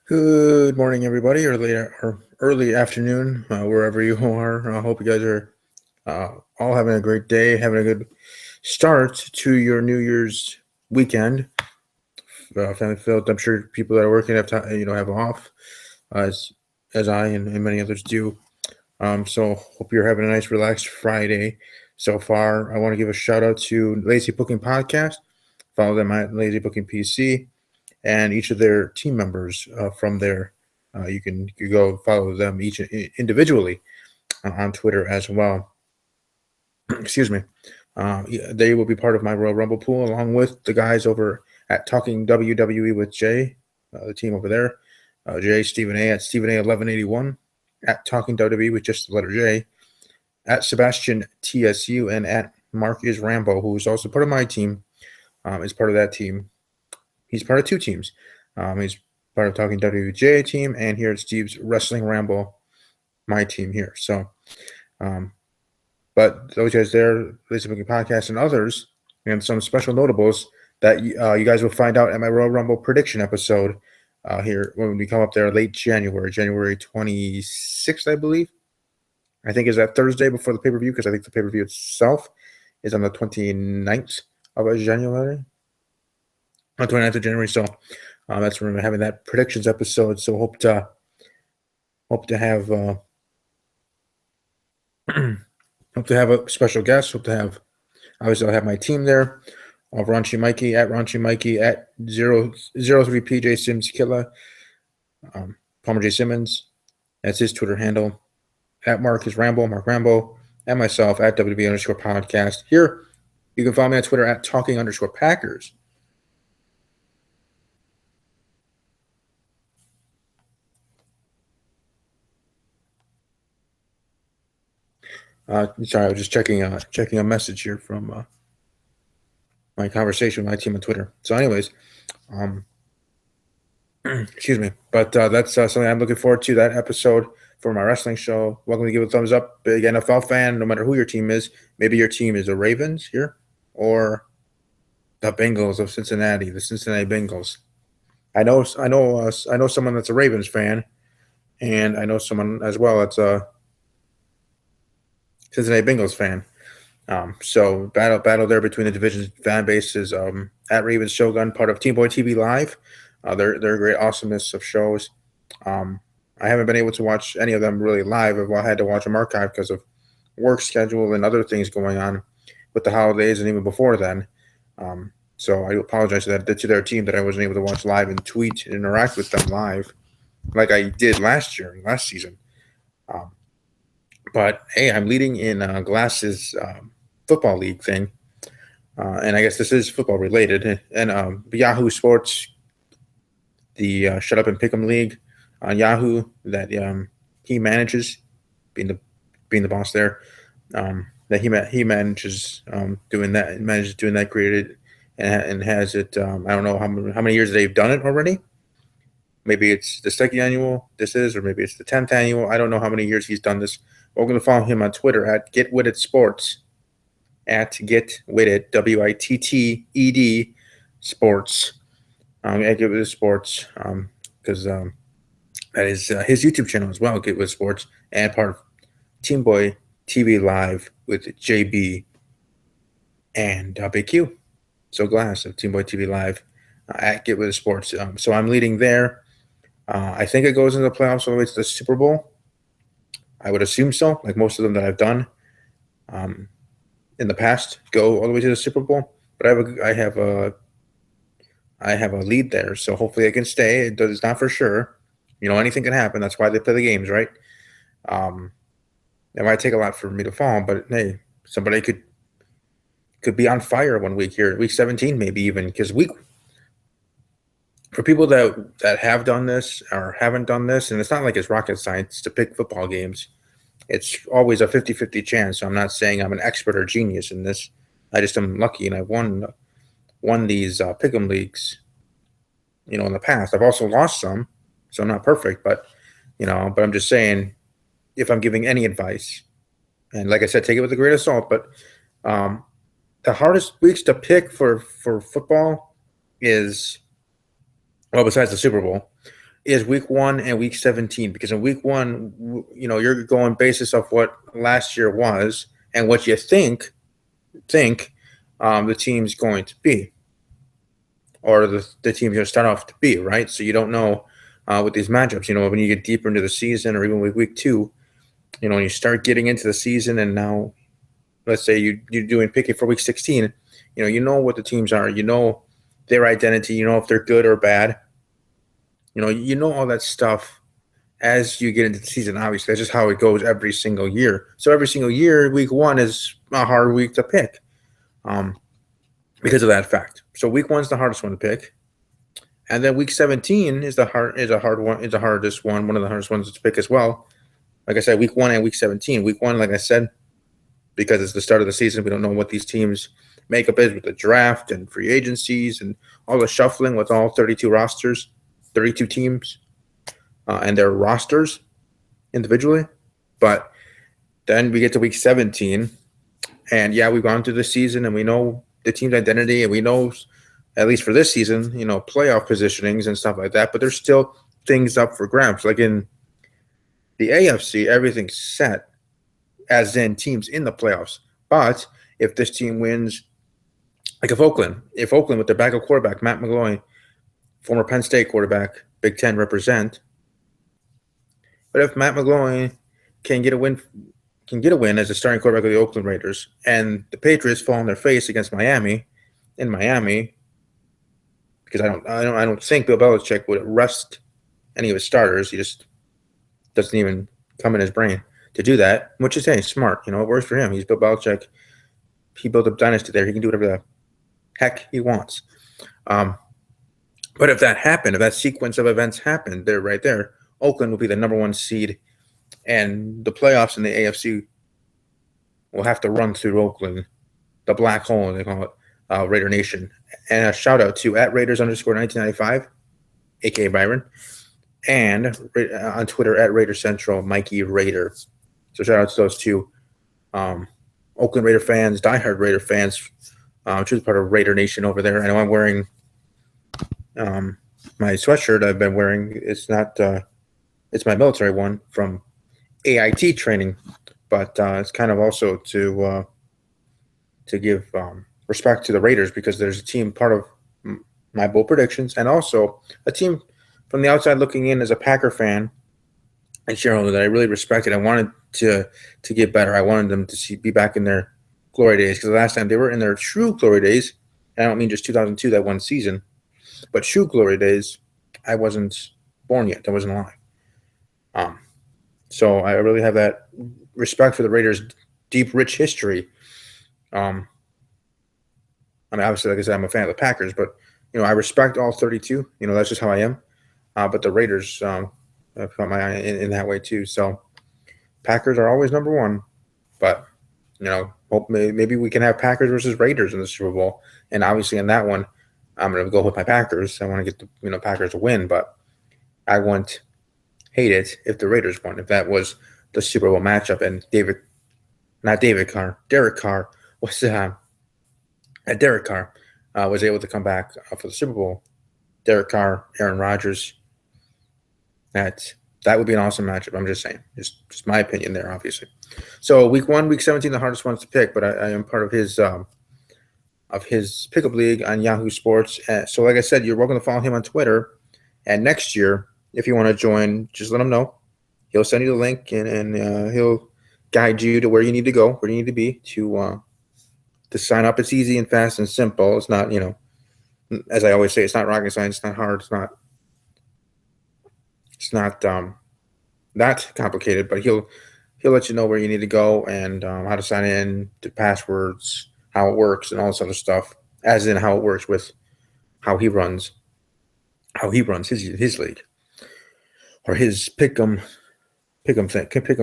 Good morning, everybody, or early afternoon, wherever you are. I hope you guys are all having a great day, having a good start to your New Year's weekend. Family filled. I'm sure people that are working have time, have off, as I and many others do. So hope you're having a nice, relaxed Friday so far. I want to give a shout out to Lazy Booking Podcast. Follow them at Lazy Booking PC and each of their team members from there. You go follow them each individually on Twitter as well. Excuse me. They will be part of my Royal Rumble pool along with the guys over at Talking WWE with Jay, the team over there. Jay Stephen A at Stephen A 1181 at Talking WWE with just the letter J at Sebastian TSU and at Mark is Rambo, who is also part of my team. Is part of that team. He's part of two teams. He's part of Talking WJ team, and here at Steve's Wrestling Ramble, my team here. So, but those guys there, Lazy Booking Podcast, and others, and some special notables that you guys will find out at my Royal Rumble prediction episode here when we come up there late January 26th, I believe. I think is that Thursday before the pay-per-view, because I think the pay-per-view itself is on the 29th of January. On 29th of January, so that's when we're having that predictions episode. So hope to have hope to have a special guest. Hope to have obviously I'll have my team there. Raunchy Mikey at 003 PJ Sims Killa. Palmer J Simmons. That's his Twitter handle. At Mark Rambo, and myself at WB_podcast. Here, you can follow me on Twitter at Talking_Packers. Sorry, I was just checking a message here from my conversation with my team on Twitter. So, anyways, excuse me, but that's something I'm looking forward to, that episode for my wrestling show. Welcome to give a thumbs up, big NFL fan, no matter who your team is. Maybe your team is the Ravens here or the Bengals of Cincinnati, the Cincinnati Bengals. I know someone that's a Ravens fan, and I know someone as well that's a Cincinnati Bengals fan. So battle there between the division fan bases. At Ravens Shogun, part of Team Boy TV Live. They're great awesomeness of shows. I haven't been able to watch any of them really live. I had to watch them archived because of work schedule and other things going on with the holidays and even before then. So I apologize to their team that I wasn't able to watch live and tweet and interact with them live like I did last season. But hey, I'm leading in Glass's football league thing, and I guess this is football related. And Yahoo Sports, the Shut Up and Pick'em League on Yahoo that he manages, being the boss there. That he manages doing that, created and has it. I don't know how many years they've done it already. Maybe it's the second annual this is, or maybe it's the 10th annual. I don't know how many years he's done this. We're going to follow him on Twitter at GetWitted Sports, at GetWitted, WITTED Sports. At GetWitted Sports, because that is his YouTube channel as well, GetWitted Sports, and part of Team Boy TV Live with JB and Big Q. So Glass of Team Boy TV Live at GetWitted Sports. So I'm leading there. I think it goes into the playoffs all the way to the Super Bowl. I would assume so, like most of them that I've done in the past go all the way to the Super Bowl. But I have a lead there, so hopefully I can stay. It's not for sure. Anything can happen. That's why they play the games, right? It might take a lot for me to fall, but hey, somebody could be on fire one week here, week 17 maybe even, because for people that have done this or haven't done this, and it's not like it's rocket science to pick football games. It's always a 50-50 chance. So I'm not saying I'm an expert or genius in this. I just am lucky, and I've won these pick'em leagues, in the past. I've also lost some, so I'm not perfect, but I'm just saying, if I'm giving any advice, and like I said, take it with a grain of salt, but the hardest weeks to pick for football is, well, besides the Super Bowl, is week 1 and week 17, because in week 1, you're going basis of what last year was and what you think the team's going to be, or the team's going to start off to be, right? So you don't know with these matchups. When you get deeper into the season, or even with week 2, when you start getting into the season, and now let's say you're doing picking for week 16, you know what the teams are, their identity, if they're good or bad, you know all that stuff as you get into the season. Obviously, that's just how it goes every single year. So every single year, week 1 is a hard week to pick, because of that fact. So week 1 is the hardest one to pick, and then week 17 is a hard one. It's the hardest one, one of the hardest ones to pick as well. Like I said, week 1 and week 17. Week 1, like I said, because it's the start of the season, we don't know what these teams' makeup is with the draft and free agencies and all the shuffling with all 32 rosters, 32 teams, and their rosters individually. But then we get to week 17, and yeah, we've gone through the season, and we know the team's identity, and we know, at least for this season, playoff positionings and stuff like that. But there's still things up for grabs. Like in the AFC, everything's set, as in teams in the playoffs. But if this team wins, like if Oakland with their backup quarterback, Matt McGloin, former Penn State quarterback, Big Ten represent. But if Matt McGloin can get a win as a starting quarterback of the Oakland Raiders, and the Patriots fall on their face against Miami, because I don't think Bill Belichick would rest any of his starters. He just doesn't even come in his brain to do that, which is, hey, smart. It works for him. He's Bill Belichick. He built a dynasty there. He can do whatever the heck he wants. But if that happened, if that sequence of events happened, right there, Oakland will be the number 1 seed, and the playoffs in the AFC will have to run through Oakland, the black hole, they call it, Raider Nation. And a shout out to @Raiders_1995, aka Byron, and on Twitter @Raider Central, Mikey Raider. So shout out to those two Oakland Raider fans, diehard Raider fans, which is part of Raider Nation over there. I know I'm wearing my sweatshirt I've been wearing. It's not it's my military one from AIT training, but it's kind of also to give respect to the Raiders, because there's a team part of my bold predictions, and also a team from the outside looking in as a Packer fan and shareholder that I really respected. I wanted to get better. I wanted them to be back in their glory days, because the last time they were in their true glory days, and I don't mean just 2002, that one season, but true glory days, I wasn't born yet. I wasn't alive. So I really have that respect for the Raiders' deep, rich history. Obviously, like I said, I'm a fan of the Packers, but I respect all 32. That's just how I am. But the Raiders, I've got my eye in that way too. So Packers are always number 1. But hope maybe we can have Packers versus Raiders in the Super Bowl. And obviously, in that one, I'm going to go with my Packers. I want to get the Packers to win, but I wouldn't hate it if the Raiders won. If that was the Super Bowl matchup, and Derek Carr was Derek Carr was able to come back for the Super Bowl. Derek Carr, Aaron Rodgers. That would be an awesome matchup. I'm just saying. Just my opinion there, obviously. So week 1, week 17, the hardest ones to pick, but I am part of his pickup league on Yahoo Sports. So like I said, you're welcome to follow him on Twitter. And next year, if you want to join, just let him know. He'll send you the link, and he'll guide you to where you need to go, where you need to be to sign up. It's easy and fast and simple. It's not, as I always say, it's not rocket science. It's not hard. It's not that complicated. But he'll let you know where you need to go, and how to sign in, the passwords, how it works, and all this other stuff. As in how it works with how he runs his league, or his pick'em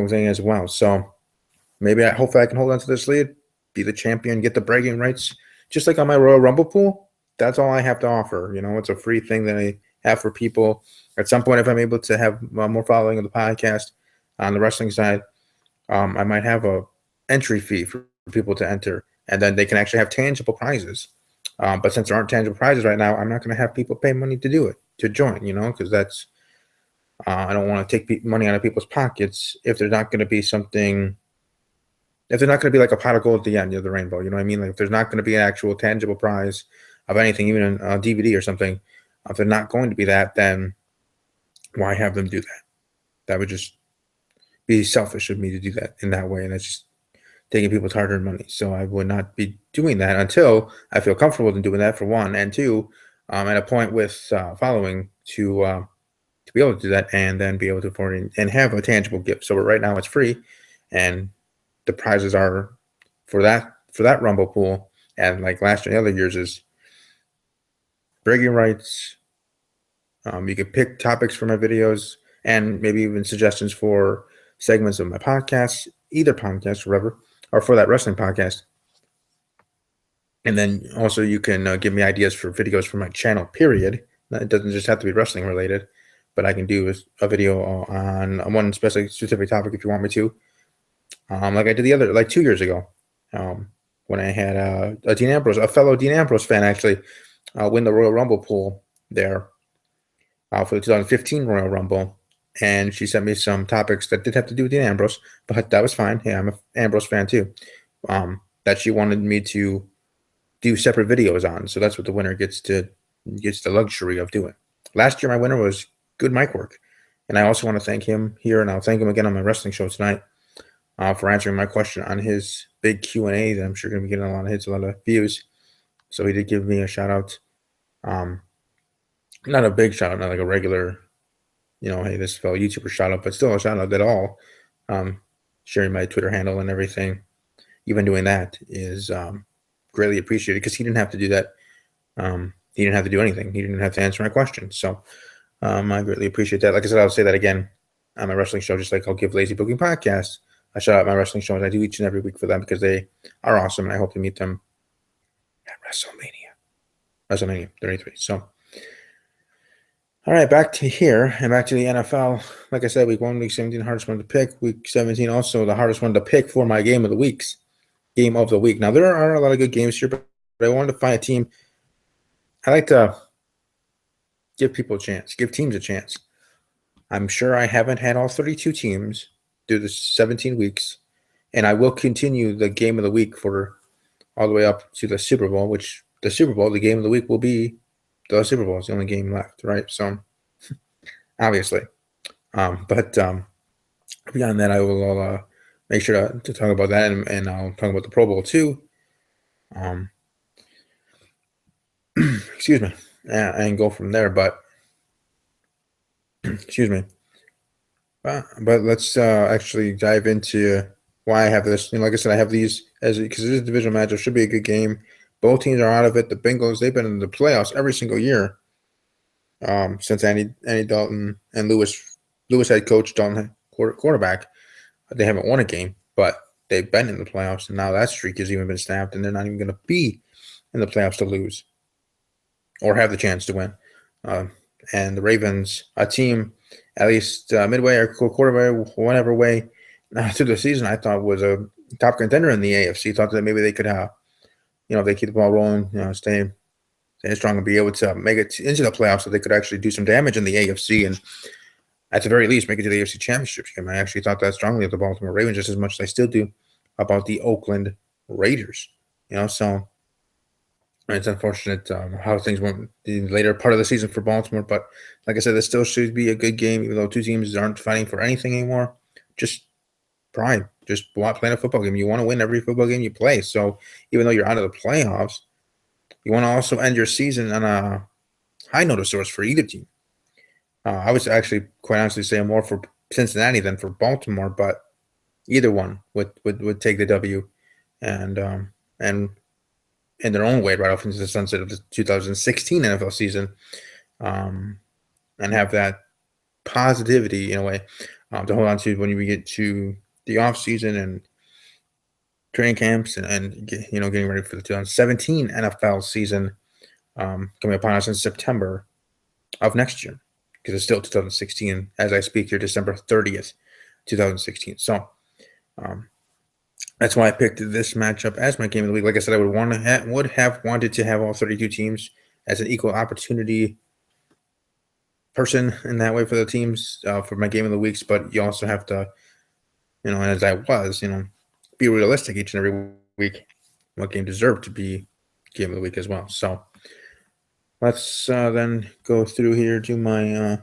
thing as well. So hopefully I can hold on to this lead, be the champion, get the bragging rights, just like on my Royal Rumble pool. That's all I have to offer. It's a free thing that I have for people. At some point, if I'm able to have more following of the podcast on the wrestling side, I might have a entry fee for people to enter, and then they can actually have tangible prizes. But since there aren't tangible prizes right now, I'm not going to have people pay money to do it, to join, because that's I don't want to take money out of people's pockets if there's not going to be something. If there's not going to be like a pot of gold at the end of the rainbow, you know what I mean? Like if there's not going to be an actual tangible prize of anything, even a DVD or something, if they're not going to be that, then why have them do that? That would just be selfish of me to do that in that way, and it's just taking people's hard-earned money. So I would not be doing that until I feel comfortable in doing that, for one, and two, at a point with following to be able to do that, and then be able to afford it and have a tangible gift. So right now it's free, and the prizes are for that Rumble pool, and like last year and other years, is bragging rights. You could pick topics for my videos and maybe even suggestions for segments of my podcast, either podcast or whatever, or for that wrestling podcast. And then also you can give me ideas for videos for my channel, period. It doesn't just have to be wrestling related, but I can do a video on one specific topic if you want me to. Like I did like 2 years ago, when I had a fellow Dean Ambrose fan actually win the Royal Rumble pool there for the 2015 Royal Rumble. And she sent me some topics that did have to do with Dean Ambrose, but that was fine. Hey, I'm an Ambrose fan too. That she wanted me to do separate videos on. So that's what the winner gets the luxury of doing. Last year, my winner was Good Mic Work. And I also want to thank him here, and I'll thank him again on my wrestling show tonight for answering my question on his big Q&A that I'm sure going to be getting a lot of hits, a lot of views. So he did give me a shout out. Not a big shout out, not like a regular, hey, this fellow YouTuber shout out, but still a shout out at all. Sharing my Twitter handle and everything, even doing that is greatly appreciated, because he didn't have to do that. He didn't have to do anything. He didn't have to answer my question. So I greatly appreciate that. Like I said, I'll say that again on my wrestling show, just like I'll give Lazy Booking Podcast a shout out my wrestling shows. I do each and every week for them because they are awesome, and I hope to meet them at WrestleMania 33. So, all right, back to here and back to the NFL. Like I said, week 1, week 17, hardest one to pick. Week 17, also the hardest one to pick for my game of the week. Now, there are a lot of good games here, but I wanted to find a team. I like to give people a chance, give teams a chance. I'm sure I haven't had all 32 teams through the 17 weeks, and I will continue the game of the week for all the way up to the Super Bowl, the game of the week will be the Super Bowl. It's the only game left, right? So, obviously. But beyond that, I will make sure to talk about that, and I'll talk about the Pro Bowl too. Excuse me. And go from there, but excuse me. But let's actually dive into why I have this. Like I said, I have these because this divisional matchup should be a good game. Both teams are out of it. The Bengals, they've been in the playoffs every single year since Andy Dalton and Lewis head coach, Dalton quarterback. They haven't won a game, but they've been in the playoffs, and now that streak has even been snapped, and they're not even going to be in the playoffs to lose or have the chance to win. And the Ravens, a team at least midway or quarter way, whatever way through the season, I thought was a top contender in the AFC. Thought that maybe they could have, if they keep the ball rolling, stay strong and be able to make it into the playoffs, so they could actually do some damage in the AFC and at the very least make it to the AFC Championship game. I actually thought that strongly of the Baltimore Ravens, just as much as I still do about the Oakland Raiders. So it's unfortunate how things went in the later part of the season for Baltimore. But like I said, this still should be a good game, even though two teams aren't fighting for anything anymore. Just pride. Just playing a football game. You want to win every football game you play. So even though you're out of the playoffs, you want to also end your season on a high note of sorts for either team. I was actually quite honestly saying more for Cincinnati than for Baltimore, but either one would take the W and in their own way right off into the sunset of the 2016 NFL season, and have that positivity in a way to hold on to when we get to the off season and training camps and getting ready for the 2017 NFL season coming upon us in September of next year, because it's still 2016 as I speak here, December 30th, 2016. So that's why I picked this matchup as my game of the week. Like I said, I would have wanted to have all 32 teams as an equal opportunity person in that way for the teams for my game of the weeks, but you also have to, and as I was, be realistic each and every week. What game deserved to be game of the week as well. So let's then go through here to my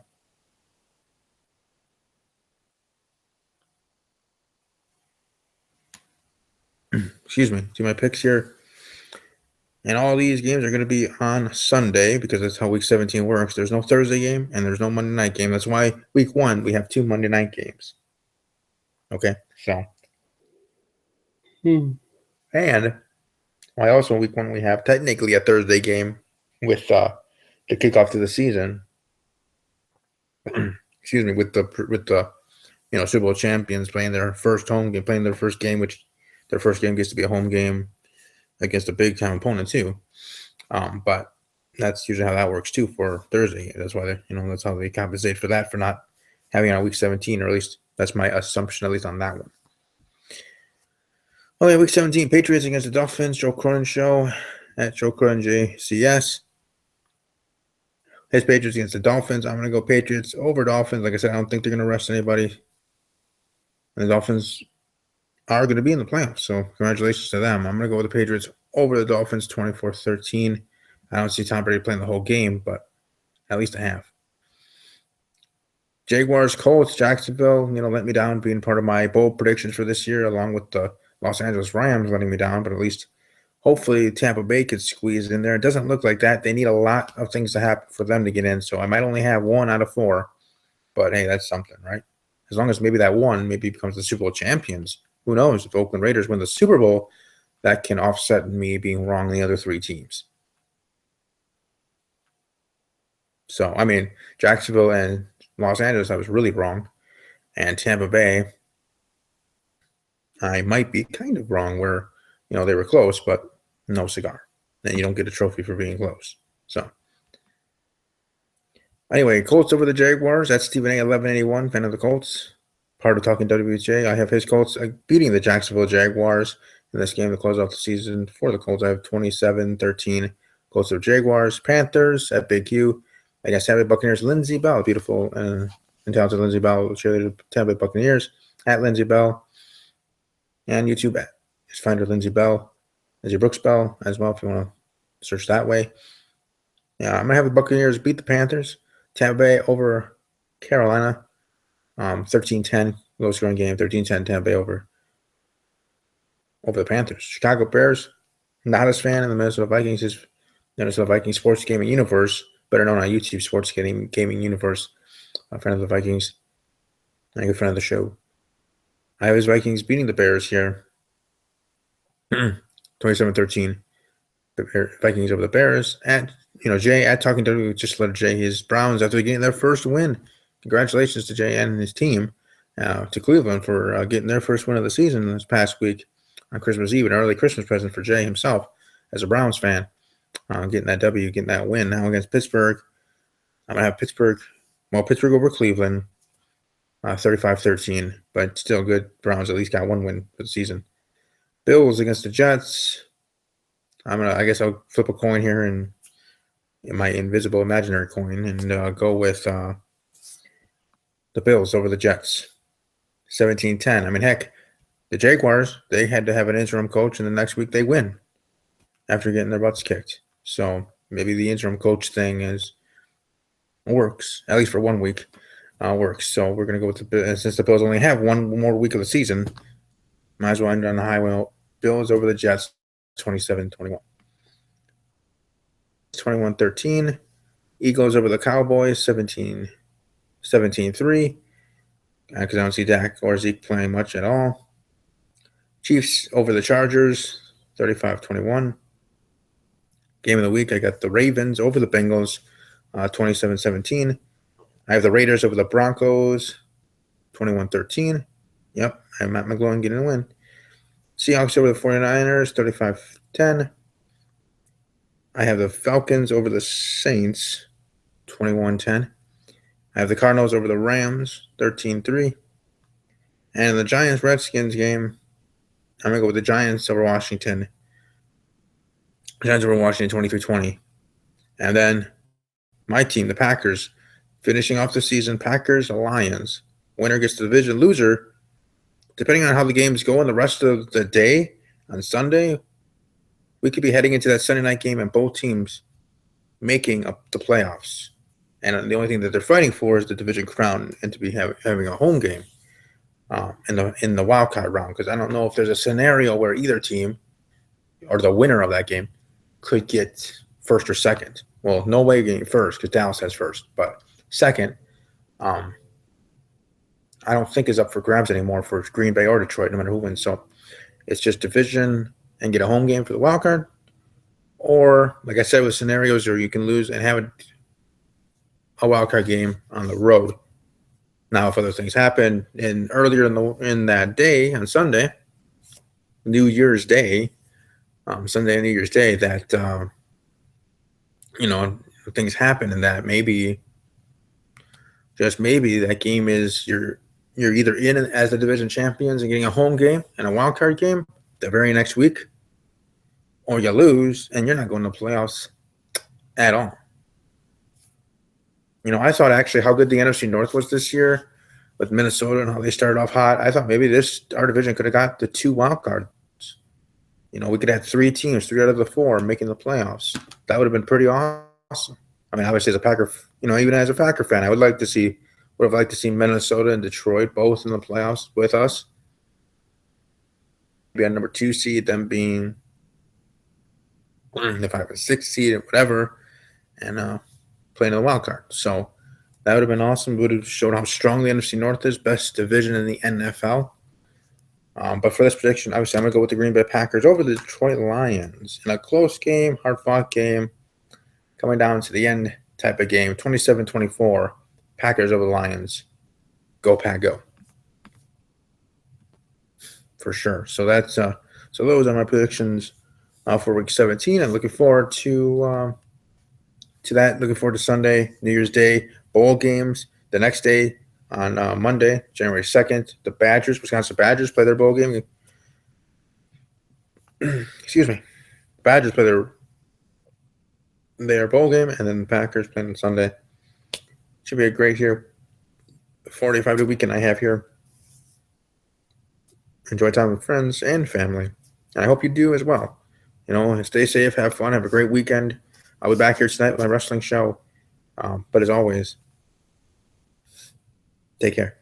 to my picks here. And all these games are going to be on Sunday because that's how Week 17 works. There's no Thursday game and there's no Monday night game. That's why Week 1 we have 2 Monday night games. Okay, so. And why also Week 1 we have technically a Thursday game with the kickoff to the season. Excuse me, with the Super Bowl champions playing their first home game, playing their first game, which their first game gets to be a home game against a big time opponent too. But that's usually how that works too for Thursday. That's why that's how they compensate for that, for not having it on Week 17, or at least that's my assumption, at least on that one. Okay, Week 17, Patriots against the Dolphins. Joe Cronin Show at Joe Cronin JCS. His Patriots against the Dolphins. I'm going to go Patriots over Dolphins. Like I said, I don't think they're going to rest anybody. And the Dolphins are going to be in the playoffs, so congratulations to them. I'm going to go with the Patriots over the Dolphins, 24-13. I don't see Tom Brady playing the whole game, but at least a half. Jaguars, Colts, Jacksonville, let me down being part of my bold predictions for this year, along with the Los Angeles Rams letting me down, but at least hopefully Tampa Bay could squeeze in there. It doesn't look like that. They need a lot of things to happen for them to get in, so I might only have 1 out of 4, but hey, that's something, right? As long as maybe that one becomes the Super Bowl champions. Who knows? If the Oakland Raiders win the Super Bowl, that can offset me being wrong in the other 3 teams. So, Jacksonville and Los Angeles, I was really wrong. And Tampa Bay, I might be kind of wrong where, they were close, but no cigar. And you don't get a trophy for being close. So, anyway, Colts over the Jaguars. That's Stephen A. 1181, fan of the Colts. Part of Talking WHA. I have his Colts beating the Jacksonville Jaguars in this game to close out the season. For the Colts, I have 27-13. Colts over Jaguars. Panthers at Big Q. I guess Tampa Bay Buccaneers. Lindsey Bell, beautiful and talented Lindsey Bell, cheerleader Tampa Bay Buccaneers at Lindsey Bell. And YouTube just find her Lindsey Bell, Lindsey Brooks Bell as well if you want to search that way. Yeah, I'm gonna have the Buccaneers beat the Panthers. Tampa Bay over Carolina. 13-10, low scoring game, 13-10, Tampa Bay over the Panthers. Chicago Bears, not as fan of the Minnesota Vikings. Is Minnesota Vikings Sports Gaming Universe, better known on YouTube, Sports Gaming Universe. A friend of the Vikings, a good friend of the show. I have his Vikings beating the Bears here, 27-13. The Vikings over the Bears. At Jay at Talking to just let Jay his Browns after getting their first win. Congratulations to Jay and his team, to Cleveland for getting their first win of the season this past week on Christmas Eve, an early Christmas present for Jay himself as a Browns fan, getting that W, getting that win now against Pittsburgh. I'm going to have Pittsburgh over Cleveland, 35-13, but still good. Browns at least got 1 win for the season. Bills against the Jets. I guess I'll flip a coin here and my invisible imaginary coin and go with the Bills over the Jets, 17-10. Heck, the Jaguars, they had to have an interim coach, and the next week they win after getting their butts kicked. So maybe the interim coach thing works, at least for 1 week, works. So we're going to go with since the Bills only have 1 more week of the season, might as well end on the highway. Bills over the Jets, 27-21. 21-13. Eagles over the Cowboys, 17-3, because I don't see Dak or Zeke playing much at all. Chiefs over the Chargers, 35-21. Game of the week, I got the Ravens over the Bengals, 27-17. I have the Raiders over the Broncos, 21-13. Yep, I have Matt McGloin getting a win. Seahawks over the 49ers, 35-10. I have the Falcons over the Saints, 21-10. I have the Cardinals over the Rams, 13-3. And the Giants-Redskins game, I'm going to go with the Giants over Washington. Giants over Washington, 23-20. And then my team, the Packers, Finishing off the season, Packers, Lions. Winner gets the division. Loser, depending on how the games go and the rest of the day on Sunday, we could be heading into that Sunday night game and both teams making up the playoffs. And the only thing that they're fighting for is the division crown and to be having a home game in the wild card round. Because I don't know if there's a scenario where either team or the winner of that game could get first or second. Well, no way getting first because Dallas has first. But second, I don't think is up for grabs anymore for Green Bay or Detroit, no matter who wins. So it's just division and get a home game for the wild card. Or, like I said, with scenarios where you can lose and have a wild card game on the road. Now, if other things happen, and earlier in that day on Sunday, New Year's Day, Sunday and New Year's Day, that things happen, and that maybe, just maybe, that game is you're either in as the division champions and getting a home game and a wild card game the very next week, or you lose and you're not going to playoffs at all. I thought actually how good the NFC North was this year with Minnesota and how they started off hot. I thought maybe our division could have got the 2 wild cards. We could have 3 teams, 3 out of the 4 making the playoffs. That would have been pretty awesome. I mean, obviously as a Packer, even as a Packer fan, I would have liked to see Minnesota and Detroit both in the playoffs with us. Maybe on number 2 seed, them being the 5 or 6 seed or whatever, and playing in the wild card. So that would have been awesome. It would have showed how strong the NFC North is, best division in the NFL. But for this prediction, obviously, I'm going to go with the Green Bay Packers over the Detroit Lions in a close game, hard-fought game, coming down to the end type of game, 27-24, Packers over the Lions. Go, Pack, go. For sure. So that's so those are my predictions for Week 17. I'm looking forward to that. Looking forward to Sunday, New Year's Day, bowl games. The next day on Monday, January 2nd, the Wisconsin Badgers play their bowl game. Excuse me. Badgers play their bowl game, and then the Packers play on Sunday. Should be a great 45-day weekend I have here. Enjoy time with friends and family. And I hope you do as well. Stay safe, have fun, have a great weekend. I'll be back here tonight with my wrestling show. But as always, take care.